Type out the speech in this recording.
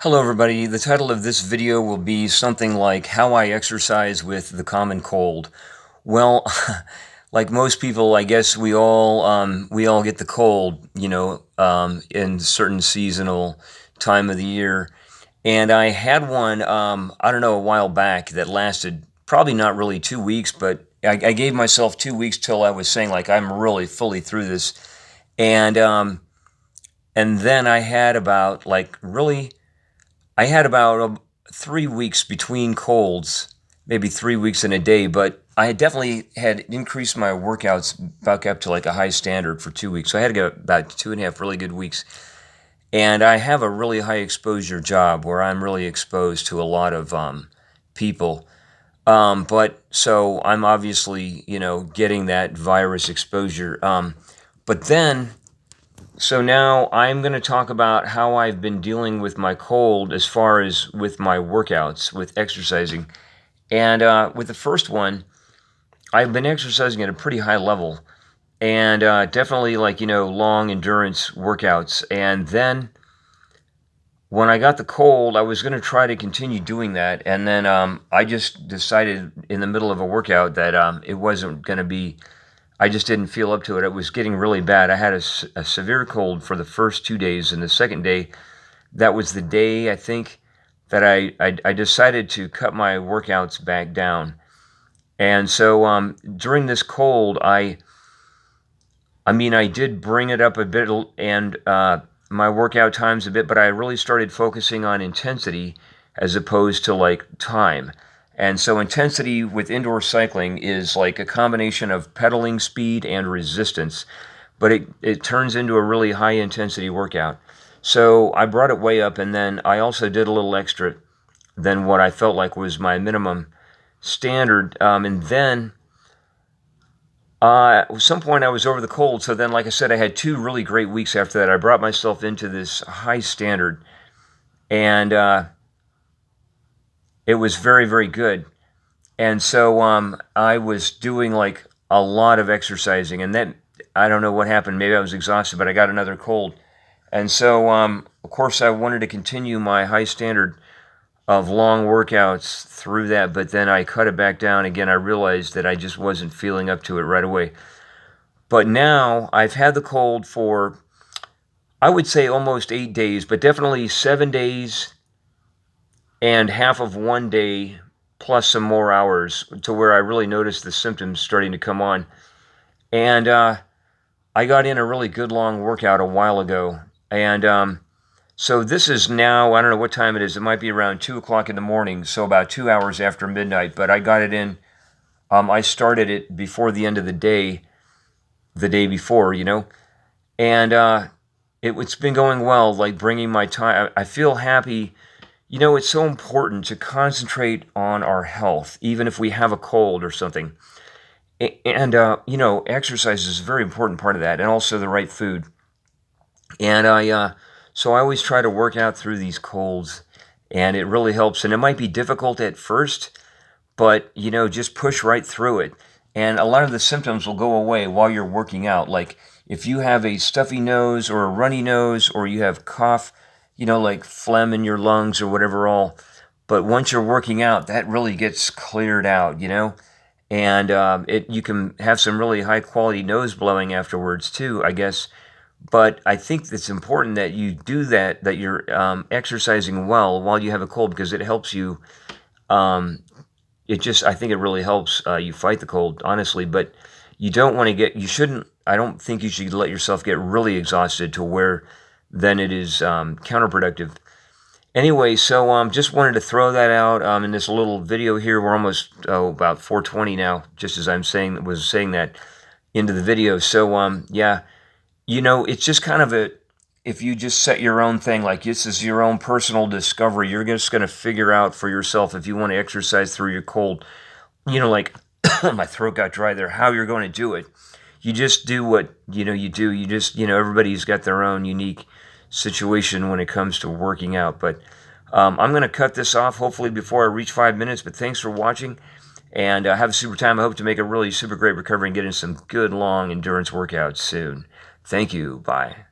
Hello everybody, the title of this video will be something like How I Exercise with the Common Cold. Well, like most people, I guess we all get the cold, in certain seasonal time of the year. And I had one, I don't know, a while back that lasted probably not really 2 weeks, but I gave myself 2 weeks till I was saying like I'm really fully through this. And um, and then I had about 3 weeks between colds, maybe 3 weeks in a day, but I definitely had increased my workouts back up to like a high standard for 2 weeks. So I had to go about 2.5 really good weeks. And I have a really high exposure job where I'm really exposed to a lot of people. But so I'm obviously, getting that virus exposure. But then so now I'm going to talk about how I've been dealing with my cold as far as with my workouts, with exercising. And with the first one, I've been exercising at a pretty high level and definitely like, long endurance workouts. And then when I got the cold, I was going to try to continue doing that. And then I just decided in the middle of a workout that it wasn't going to be I just didn't feel up to it. It was getting really bad. I had a severe cold for the first 2 days, and the second day, that was the day I think that I decided to cut my workouts back down. And so during this cold, I did bring it up a bit and my workout times a bit, but I really started focusing on intensity as opposed to like time. And so intensity with indoor cycling is like a combination of pedaling speed and resistance, but it turns into a really high intensity workout. So I brought it way up, and then I also did a little extra than what I felt like was my minimum standard. And then at some point I was over the cold, so then, like I said, I had 2 really great weeks after that. I brought myself into this high standard, and it was very, very good. And so I was doing like a lot of exercising, and then I don't know what happened. Maybe I was exhausted, but I got another cold. And so, of course, I wanted to continue my high standard of long workouts through that, but then I cut it back down again. I realized that I just wasn't feeling up to it right away. But now I've had the cold for, I would say, almost 8 days, but definitely 7 days and half of one day plus some more hours to where I really noticed the symptoms starting to come on. And I got in a really good long workout a while ago. And so this is now, I don't know what time it is. It might be around 2 o'clock in the morning, so about 2 hours after midnight. But I got it in. I started it before the end of the day before, and it's been going well, like bringing my time. I feel happy. It's so important to concentrate on our health, even if we have a cold or something. And exercise is a very important part of that, and also the right food. And so I always try to work out through these colds, and it really helps. And it might be difficult at first, but just push right through it. And a lot of the symptoms will go away while you're working out. Like if you have a stuffy nose or a runny nose, or you have cough, like phlegm in your lungs or whatever all. But once you're working out, that really gets cleared out, and you can have some really high quality nose blowing afterwards too, I guess. But I think it's important that you do that you're exercising well while you have a cold, because it helps you. I think it really helps you fight the cold, honestly. But you shouldn't, I don't think you should let yourself get really exhausted to where then it is counterproductive. Anyway, so just wanted to throw that out in this little video here. We're almost about 4:20 now, just as was saying that into the video. So yeah, it's just kind of if you just set your own thing, like this is your own personal discovery, you're just going to figure out for yourself if you want to exercise through your cold, like my throat got dry there, how you're going to do it. You just do what, you do. You just, everybody's got their own unique situation when it comes to working out. But I'm going to cut this off hopefully before I reach 5 minutes. But thanks for watching, and have a super time. I hope to make a really super great recovery and get in some good long endurance workouts soon. Thank you. Bye.